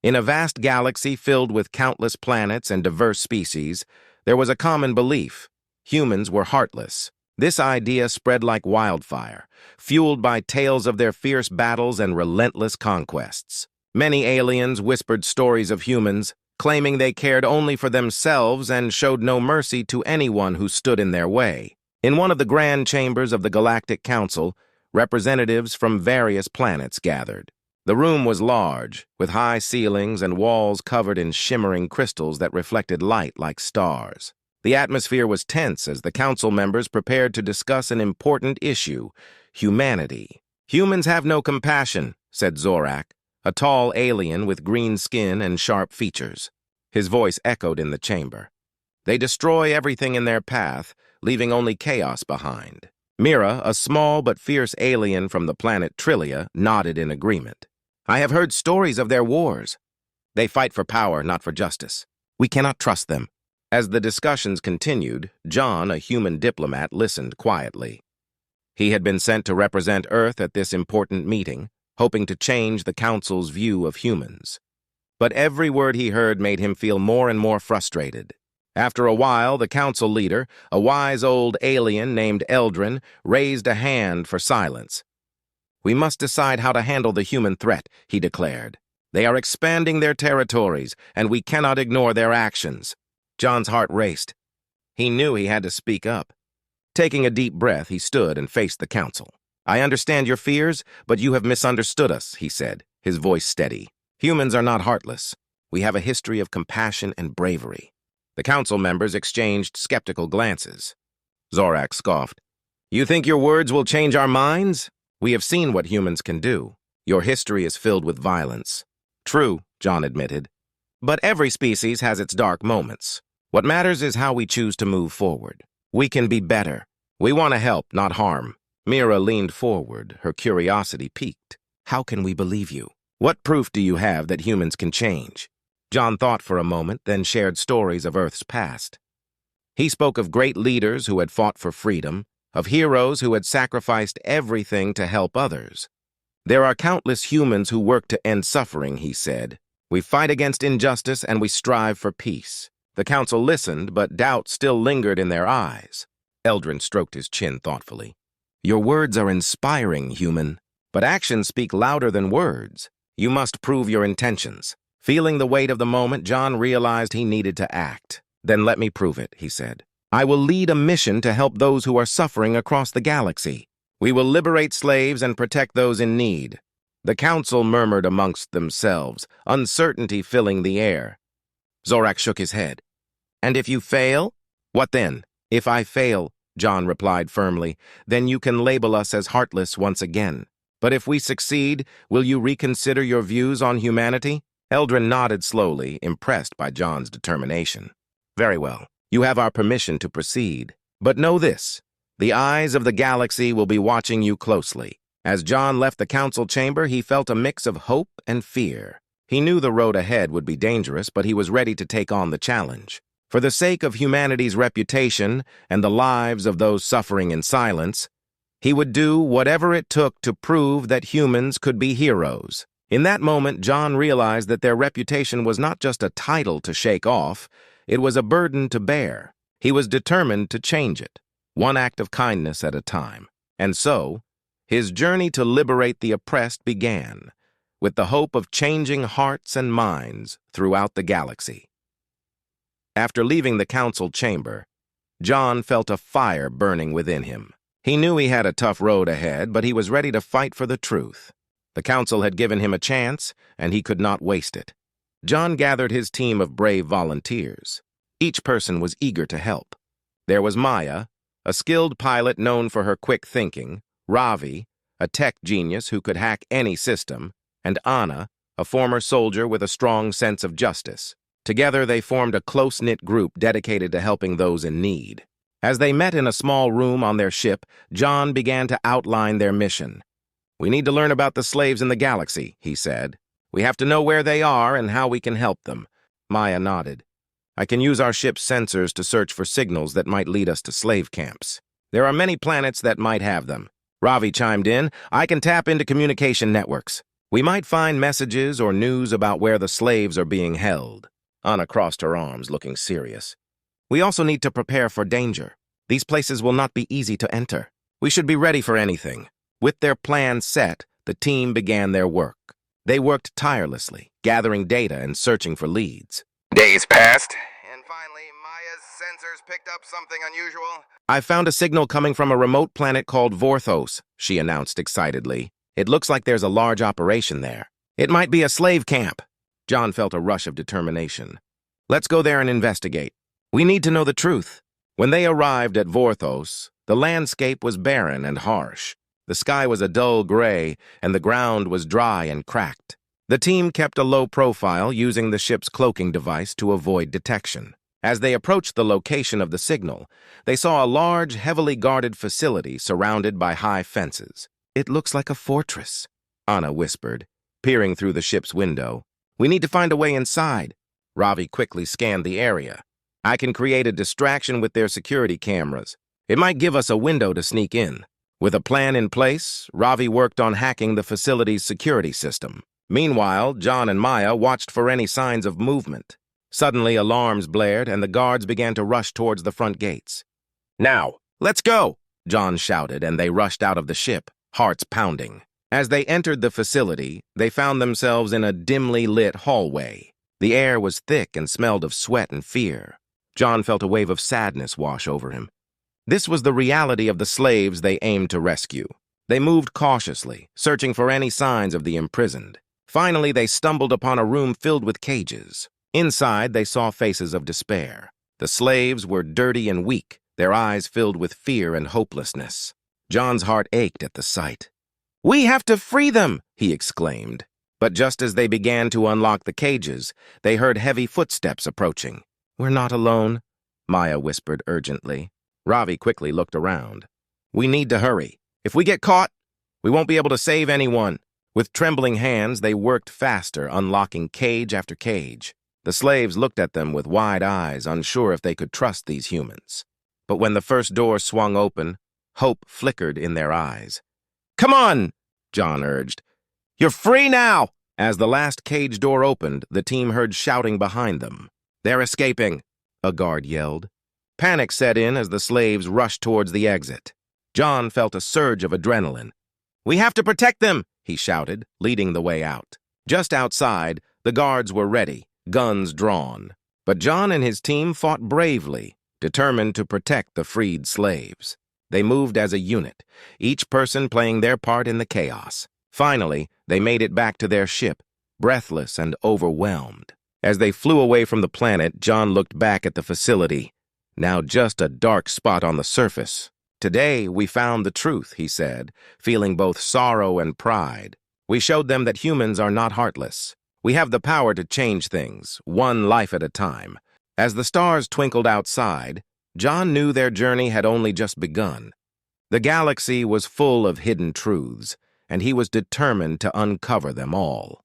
In a vast galaxy filled with countless planets and diverse species, there was a common belief: humans were heartless. This idea spread like wildfire, fueled by tales of their fierce battles and relentless conquests. Many aliens whispered stories of humans, claiming they cared only for themselves and showed no mercy to anyone who stood in their way. In one of the grand chambers of the Galactic Council, representatives from various planets gathered. The room was large, with high ceilings and walls covered in shimmering crystals that reflected light like stars. The atmosphere was tense as the council members prepared to discuss an important issue: humanity. "Humans have no compassion," said Zorak, a tall alien with green skin and sharp features. His voice echoed in the chamber. "They destroy everything in their path, leaving only chaos behind." Mira, a small but fierce alien from the planet Trillia, nodded in agreement. "I have heard stories of their wars. They fight for power, not for justice. We cannot trust them." As the discussions continued, John, a human diplomat, listened quietly. He had been sent to represent Earth at this important meeting, hoping to change the Council's view of humans. But every word he heard made him feel more and more frustrated. After a while, the Council leader, a wise old alien named Eldrin, raised a hand for silence. "We must decide how to handle the human threat," he declared. "They are expanding their territories, and we cannot ignore their actions." John's heart raced. He knew he had to speak up. Taking a deep breath, he stood and faced the council. "I understand your fears, but you have misunderstood us," he said, his voice steady. "Humans are not heartless. We have a history of compassion and bravery." The council members exchanged skeptical glances. Zorak scoffed. "You think your words will change our minds? We have seen what humans can do. Your history is filled with violence." "True," John admitted. "But every species has its dark moments. What matters is how we choose to move forward. We can be better. We want to help, not harm." Mira leaned forward, her curiosity piqued. "How can we believe you? What proof do you have that humans can change?" John thought for a moment, then shared stories of Earth's past. He spoke of great leaders who had fought for freedom, of heroes who had sacrificed everything to help others. "There are countless humans who work to end suffering," he said. "We fight against injustice and we strive for peace." The council listened, but doubt still lingered in their eyes. Eldrin stroked his chin thoughtfully. "Your words are inspiring, human, but actions speak louder than words. You must prove your intentions." Feeling the weight of the moment, John realized he needed to act. "Then let me prove it," he said. "I will lead a mission to help those who are suffering across the galaxy. We will liberate slaves and protect those in need." The council murmured amongst themselves, uncertainty filling the air. Zorak shook his head. "And if you fail?" "What then?" "If I fail," John replied firmly, "then you can label us as heartless once again. But if we succeed, will you reconsider your views on humanity?" Eldrin nodded slowly, impressed by John's determination. "Very well. You have our permission to proceed. But know this: the eyes of the galaxy will be watching you closely." As John left the council chamber, he felt a mix of hope and fear. He knew the road ahead would be dangerous, but he was ready to take on the challenge. For the sake of humanity's reputation and the lives of those suffering in silence, he would do whatever it took to prove that humans could be heroes. In that moment, John realized that their reputation was not just a title to shake off, it was a burden to bear. He was determined to change it, one act of kindness at a time. And so, his journey to liberate the oppressed began, with the hope of changing hearts and minds throughout the galaxy. After leaving the council chamber, John felt a fire burning within him. He knew he had a tough road ahead, but he was ready to fight for the truth. The council had given him a chance, and he could not waste it. John gathered his team of brave volunteers. Each person was eager to help. There was Maya, a skilled pilot known for her quick thinking, Ravi, a tech genius who could hack any system, and Anna, a former soldier with a strong sense of justice. Together, they formed a close-knit group dedicated to helping those in need. As they met in a small room on their ship, John began to outline their mission. "We need to learn about the slaves in the galaxy," he said. "We have to know where they are and how we can help them." Maya nodded. "I can use our ship's sensors to search for signals that might lead us to slave camps. There are many planets that might have them." Ravi chimed in. "I can tap into communication networks." We might find messages or news about where the slaves are being held. Anna crossed her arms, looking serious. We also need to prepare for danger. These places will not be easy to enter. We should be ready for anything. With their plan set, the team began their work. They worked tirelessly, gathering data and searching for leads. Days passed, and finally, Maya's sensors picked up something unusual. I found a signal coming from a remote planet called Vorthos, she announced excitedly. It looks like there's a large operation there. It might be a slave camp. John felt a rush of determination. Let's go there and investigate. We need to know the truth. When they arrived at Vorthos, the landscape was barren and harsh. The sky was a dull gray, and the ground was dry and cracked. The team kept a low profile, using the ship's cloaking device to avoid detection. As they approached the location of the signal, they saw a large, heavily guarded facility surrounded by high fences. It looks like a fortress, Anna whispered, peering through the ship's window. We need to find a way inside. Ravi quickly scanned the area. I can create a distraction with their security cameras. It might give us a window to sneak in. With a plan in place, Ravi worked on hacking the facility's security system. Meanwhile, John and Maya watched for any signs of movement. Suddenly, alarms blared, and the guards began to rush towards the front gates. Now, let's go, John shouted, and they rushed out of the ship, hearts pounding. As they entered the facility, they found themselves in a dimly lit hallway. The air was thick and smelled of sweat and fear. John felt a wave of sadness wash over him. This was the reality of the slaves they aimed to rescue. They moved cautiously, searching for any signs of the imprisoned. Finally, they stumbled upon a room filled with cages. Inside, they saw faces of despair. The slaves were dirty and weak, their eyes filled with fear and hopelessness. John's heart ached at the sight. "We have to free them!" he exclaimed. But just as they began to unlock the cages, they heard heavy footsteps approaching. "We're not alone," Maya whispered urgently. Ravi quickly looked around. "We need to hurry. If we get caught, we won't be able to save anyone." With trembling hands, they worked faster, unlocking cage after cage. The slaves looked at them with wide eyes, unsure if they could trust these humans. But when the first door swung open, hope flickered in their eyes. "Come on," John urged. "You're free now!" As the last cage door opened, the team heard shouting behind them. "They're escaping," a guard yelled. Panic set in as the slaves rushed towards the exit. John felt a surge of adrenaline. "We have to protect them," he shouted, leading the way out. Just outside, the guards were ready, guns drawn. But John and his team fought bravely, determined to protect the freed slaves. They moved as a unit, each person playing their part in the chaos. Finally, they made it back to their ship, breathless and overwhelmed. As they flew away from the planet, John looked back at the facility, now just a dark spot on the surface. "Today, we found the truth," he said, feeling both sorrow and pride. "We showed them that humans are not heartless. We have the power to change things, one life at a time." As the stars twinkled outside, John knew their journey had only just begun. The galaxy was full of hidden truths, and he was determined to uncover them all.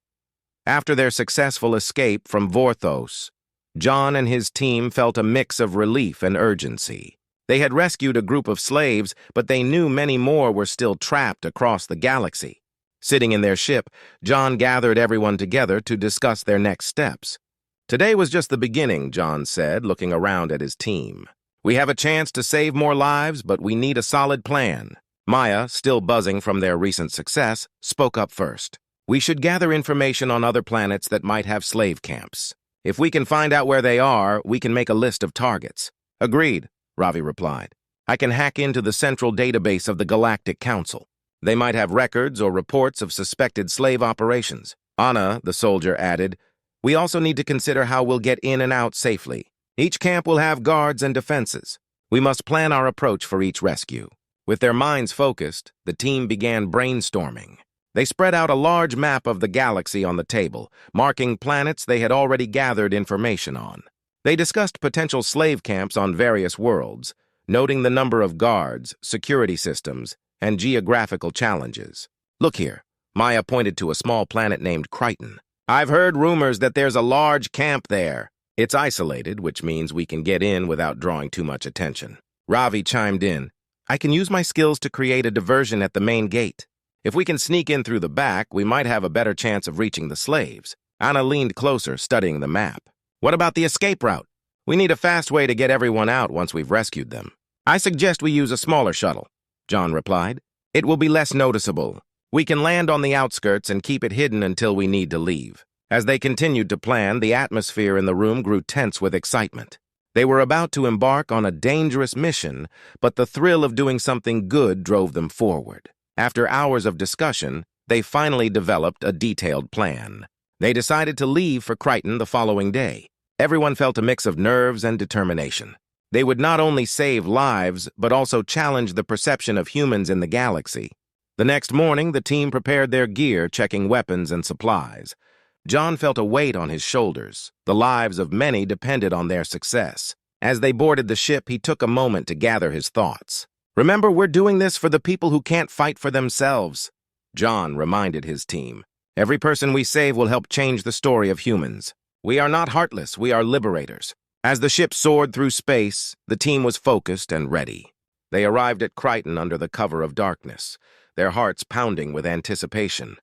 After their successful escape from Vorthos, John and his team felt a mix of relief and urgency. They had rescued a group of slaves, but they knew many more were still trapped across the galaxy. Sitting in their ship, John gathered everyone together to discuss their next steps. "Today was just the beginning," John said, looking around at his team. "We have a chance to save more lives, but we need a solid plan." Maya, still buzzing from their recent success, spoke up first. "We should gather information on other planets that might have slave camps. If we can find out where they are, we can make a list of targets." "Agreed," Ravi replied. "I can hack into the central database of the Galactic Council. They might have records or reports of suspected slave operations." Anna, the soldier, added, "We also need to consider how we'll get in and out safely. Each camp will have guards and defenses. We must plan our approach for each rescue." With their minds focused, the team began brainstorming. They spread out a large map of the galaxy on the table, marking planets they had already gathered information on. They discussed potential slave camps on various worlds, noting the number of guards, security systems, and geographical challenges. "Look here," Maya pointed to a small planet named Crichton. "I've heard rumors that there's a large camp there. It's isolated, which means we can get in without drawing too much attention." Ravi chimed in. "I can use my skills to create a diversion at the main gate. If we can sneak in through the back, we might have a better chance of reaching the slaves. Anna leaned closer, studying the map. What about the escape route? We need a fast way to get everyone out once we've rescued them. I suggest we use a smaller shuttle, John replied. It will be less noticeable. We can land on the outskirts and keep it hidden until we need to leave. As they continued to plan, the atmosphere in the room grew tense with excitement. They were about to embark on a dangerous mission, but the thrill of doing something good drove them forward. After hours of discussion, they finally developed a detailed plan. They decided to leave for Crichton the following day. Everyone felt a mix of nerves and determination. They would not only save lives, but also challenge the perception of humans in the galaxy. The next morning, the team prepared their gear, checking weapons and supplies. John felt a weight on his shoulders. The lives of many depended on their success. As they boarded the ship, he took a moment to gather his thoughts. Remember, we're doing this for the people who can't fight for themselves, John reminded his team. Every person we save will help change the story of humans. We are not heartless, we are liberators. As the ship soared through space, the team was focused and ready. They arrived at Crichton under the cover of darkness, their hearts pounding with anticipation.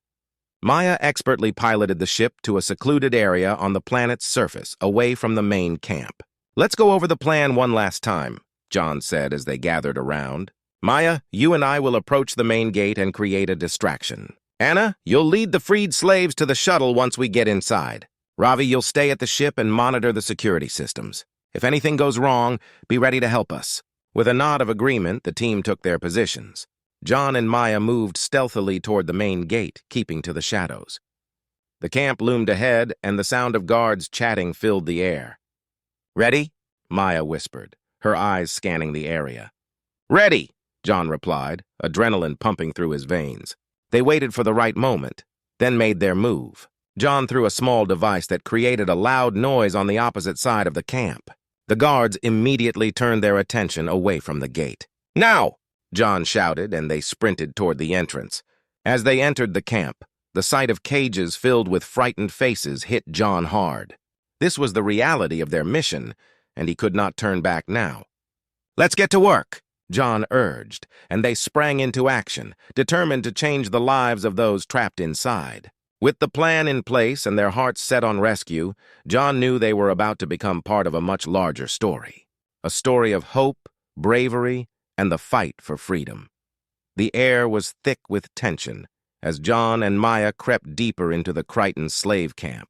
Maya expertly piloted the ship to a secluded area on the planet's surface, away from the main camp. Let's go over the plan one last time, John said as they gathered around. Maya, you and I will approach the main gate and create a distraction. Anna, you'll lead the freed slaves to the shuttle once we get inside. Ravi, you'll stay at the ship and monitor the security systems. If anything goes wrong, be ready to help us. With a nod of agreement, the team took their positions. John and Maya moved stealthily toward the main gate, keeping to the shadows. The camp loomed ahead, and the sound of guards chatting filled the air. Ready? Maya whispered, her eyes scanning the area. Ready, John replied, adrenaline pumping through his veins. They waited for the right moment, then made their move. John threw a small device that created a loud noise on the opposite side of the camp. The guards immediately turned their attention away from the gate. Now! John shouted, and they sprinted toward the entrance. As they entered the camp, the sight of cages filled with frightened faces hit John hard. This was the reality of their mission, and he could not turn back now. Let's get to work, John urged, and they sprang into action, determined to change the lives of those trapped inside. With the plan in place and their hearts set on rescue, John knew they were about to become part of a much larger story. A story of hope, bravery, and the fight for freedom. The air was thick with tension as John and Maya crept deeper into the Crichton slave camp.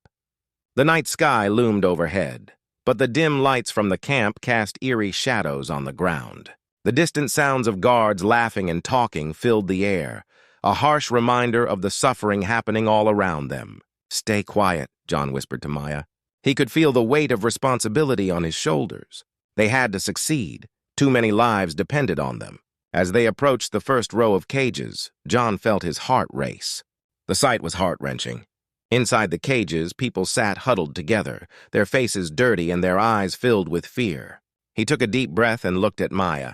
The night sky loomed overhead, but the dim lights from the camp cast eerie shadows on the ground. The distant sounds of guards laughing and talking filled the air, a harsh reminder of the suffering happening all around them. Stay quiet, John whispered to Maya. He could feel the weight of responsibility on his shoulders. They had to succeed. Too many lives depended on them. As they approached the first row of cages, John felt his heart race. The sight was heart-wrenching. Inside the cages, people sat huddled together, their faces dirty and their eyes filled with fear. He took a deep breath and looked at Maya.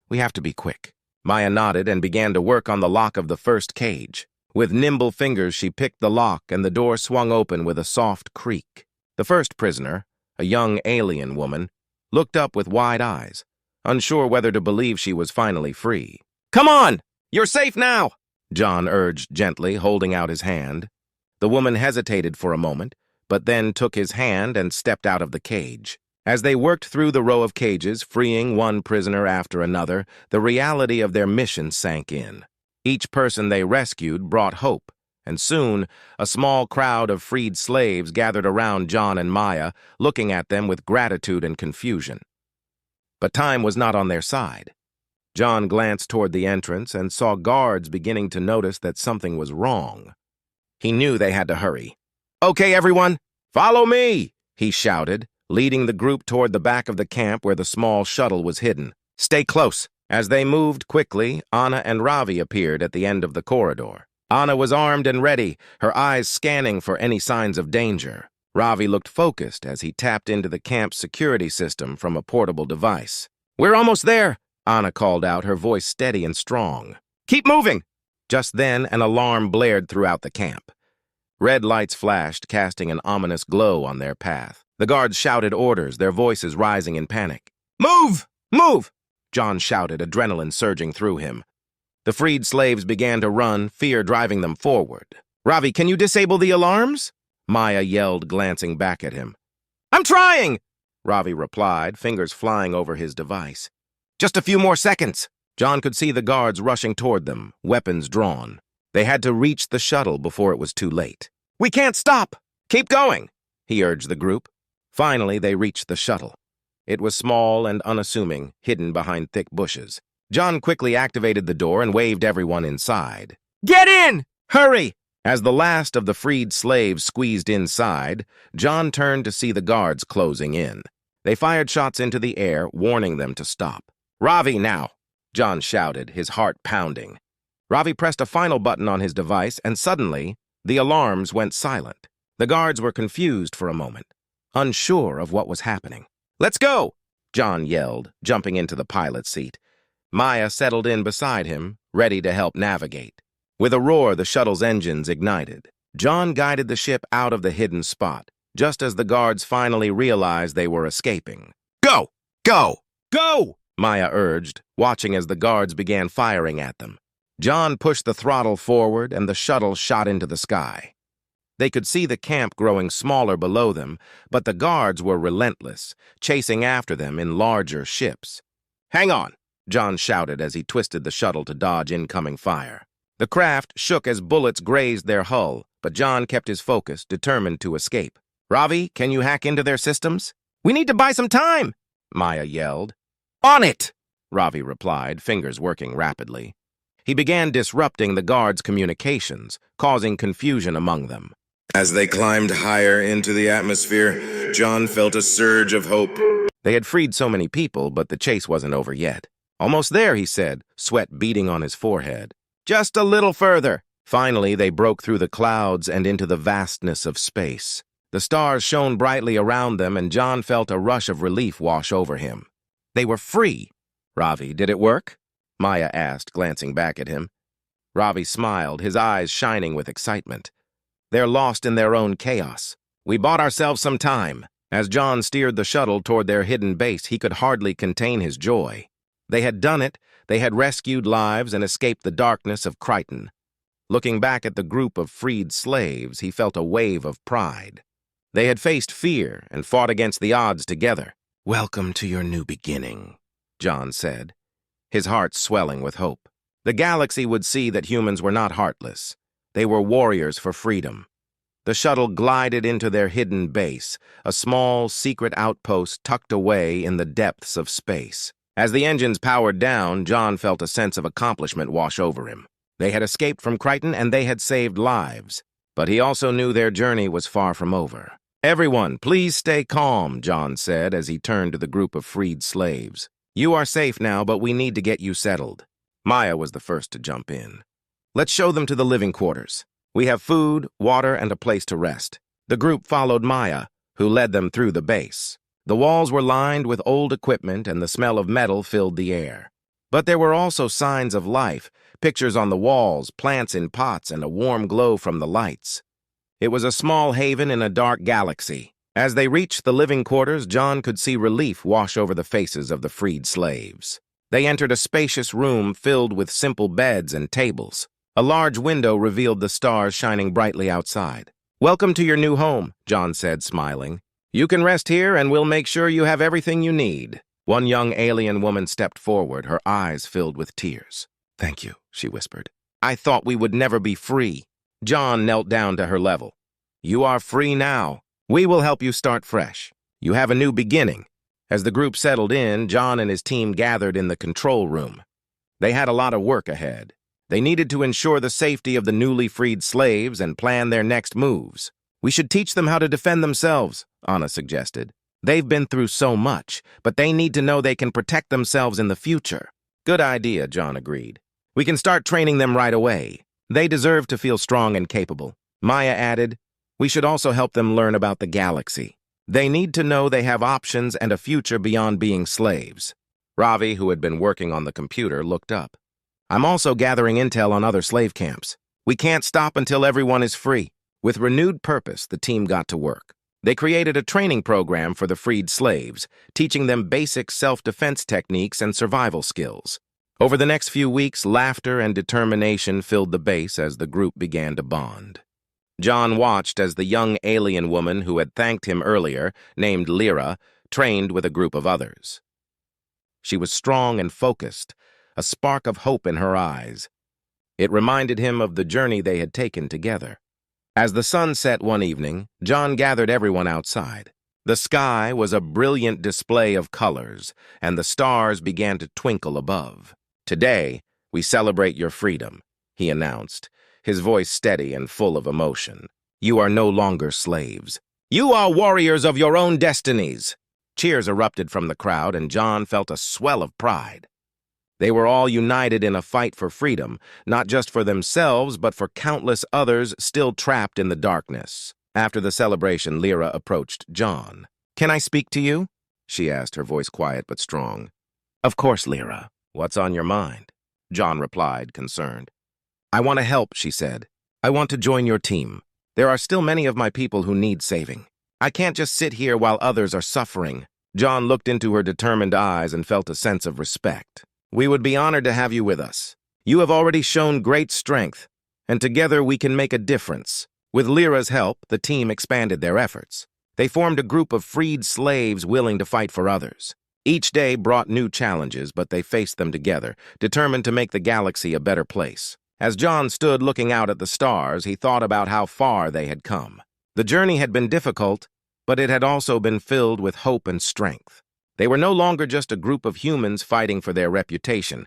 We have to be quick. Maya nodded and began to work on the lock of the first cage. With nimble fingers, she picked the lock, and the door swung open with a soft creak. The first prisoner, a young alien woman, looked up with wide eyes, unsure whether to believe she was finally free. Come on! You're safe now! John urged gently, holding out his hand. The woman hesitated for a moment, but then took his hand and stepped out of the cage. As they worked through the row of cages, freeing one prisoner after another, the reality of their mission sank in. Each person they rescued brought hope, and soon a small crowd of freed slaves gathered around John and Maya, looking at them with gratitude and confusion. But time was not on their side. John glanced toward the entrance and saw guards beginning to notice that something was wrong. He knew they had to hurry. Okay, everyone, follow me, he shouted, leading the group toward the back of the camp where the small shuttle was hidden. Stay close. As they moved quickly, Anna and Ravi appeared at the end of the corridor. Anna was armed and ready, her eyes scanning for any signs of danger. Ravi looked focused as he tapped into the camp's security system from a portable device. We're almost there, Anna called out, her voice steady and strong. Keep moving! Just then, an alarm blared throughout the camp. Red lights flashed, casting an ominous glow on their path. The guards shouted orders, their voices rising in panic. Move! Move! John shouted, adrenaline surging through him. The freed slaves began to run, fear driving them forward. "Ravi, can you disable the alarms?" Maya yelled, glancing back at him. "I'm trying!" Ravi replied, fingers flying over his device. "Just a few more seconds." John could see the guards rushing toward them, weapons drawn. They had to reach the shuttle before it was too late. "We can't stop! Keep going!" he urged the group. Finally, they reached the shuttle. It was small and unassuming, hidden behind thick bushes. John quickly activated the door and waved everyone inside. "Get in! Hurry!" As the last of the freed slaves squeezed inside, John turned to see the guards closing in. They fired shots into the air, warning them to stop. "Ravi, now!" John shouted, his heart pounding. Ravi pressed a final button on his device, and suddenly, the alarms went silent. The guards were confused for a moment, unsure of what was happening. "Let's go!" John yelled, jumping into the pilot's seat. Maya settled in beside him, ready to help navigate. With a roar, the shuttle's engines ignited. John guided the ship out of the hidden spot, just as the guards finally realized they were escaping. "Go! Go! Go!" Maya urged, watching as the guards began firing at them. John pushed the throttle forward, and the shuttle shot into the sky. They could see the camp growing smaller below them, but the guards were relentless, chasing after them in larger ships. "Hang on!" John shouted as he twisted the shuttle to dodge incoming fire. The craft shook as bullets grazed their hull, but John kept his focus, determined to escape. "Ravi, can you hack into their systems?" "We need to buy some time!" Maya yelled. "On it!" Ravi replied, fingers working rapidly. He began disrupting the guards' communications, causing confusion among them. As they climbed higher into the atmosphere, John felt a surge of hope. They had freed so many people, but the chase wasn't over yet. "Almost there," he said, sweat beading on his forehead. "Just a little further." Finally, they broke through the clouds and into the vastness of space. The stars shone brightly around them, and John felt a rush of relief wash over him. They were free. "Ravi, did it work?" Maya asked, glancing back at him. Ravi smiled, his eyes shining with excitement. "They're lost in their own chaos. We bought ourselves some time." As John steered the shuttle toward their hidden base, he could hardly contain his joy. They had done it. They had rescued lives and escaped the darkness of Crichton. Looking back at the group of freed slaves, he felt a wave of pride. They had faced fear and fought against the odds together. "Welcome to your new beginning," John said, his heart swelling with hope. The galaxy would see that humans were not heartless. They were warriors for freedom. The shuttle glided into their hidden base, a small, secret outpost tucked away in the depths of space. As the engines powered down, John felt a sense of accomplishment wash over him. They had escaped from Crichton and they had saved lives. But he also knew their journey was far from over. "Everyone, please stay calm," John said as he turned to the group of freed slaves. "You are safe now, but we need to get you settled." Maya was the first to jump in. "Let's show them to the living quarters. We have food, water, and a place to rest." The group followed Maya, who led them through the base. The walls were lined with old equipment and the smell of metal filled the air. But there were also signs of life, pictures on the walls, plants in pots, and a warm glow from the lights. It was a small haven in a dark galaxy. As they reached the living quarters, John could see relief wash over the faces of the freed slaves. They entered a spacious room filled with simple beds and tables. A large window revealed the stars shining brightly outside. "Welcome to your new home," John said, smiling. "You can rest here and we'll make sure you have everything you need." One young alien woman stepped forward, her eyes filled with tears. "Thank you," she whispered. "I thought we would never be free." John knelt down to her level. "You are free now. We will help you start fresh. You have a new beginning." As the group settled in, John and his team gathered in the control room. They had a lot of work ahead. They needed to ensure the safety of the newly freed slaves and plan their next moves. "We should teach them how to defend themselves," Anna suggested. "They've been through so much, but they need to know they can protect themselves in the future." "Good idea," John agreed. "We can start training them right away. They deserve to feel strong and capable." Maya added, "We should also help them learn about the galaxy. They need to know they have options and a future beyond being slaves." Ravi, who had been working on the computer, looked up. "I'm also gathering intel on other slave camps. We can't stop until everyone is free." With renewed purpose, the team got to work. They created a training program for the freed slaves, teaching them basic self-defense techniques and survival skills. Over the next few weeks, laughter and determination filled the base as the group began to bond. John watched as the young alien woman who had thanked him earlier, named Lyra, trained with a group of others. She was strong and focused, a spark of hope in her eyes. It reminded him of the journey they had taken together. As the sun set one evening, John gathered everyone outside. The sky was a brilliant display of colors, and the stars began to twinkle above. "Today, we celebrate your freedom," he announced, his voice steady and full of emotion. "You are no longer slaves. You are warriors of your own destinies." Cheers erupted from the crowd, and John felt a swell of pride. They were all united in a fight for freedom, not just for themselves, but for countless others still trapped in the darkness. After the celebration, Lyra approached John. "Can I speak to you?" she asked, her voice quiet but strong. "Of course, Lyra. What's on your mind?" John replied, concerned. "I want to help," she said. "I want to join your team. There are still many of my people who need saving. I can't just sit here while others are suffering." John looked into her determined eyes and felt a sense of respect. "We would be honored to have you with us. You have already shown great strength, and together we can make a difference." With Lyra's help, the team expanded their efforts. They formed a group of freed slaves willing to fight for others. Each day brought new challenges, but they faced them together, determined to make the galaxy a better place. As John stood looking out at the stars, he thought about how far they had come. The journey had been difficult, but it had also been filled with hope and strength. They were no longer just a group of humans fighting for their reputation.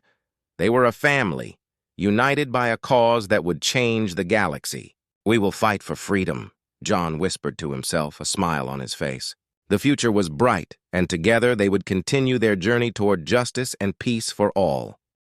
They were a family, united by a cause that would change the galaxy. "We will fight for freedom," John whispered to himself, a smile on his face. The future was bright, and together they would continue their journey toward justice and peace for all.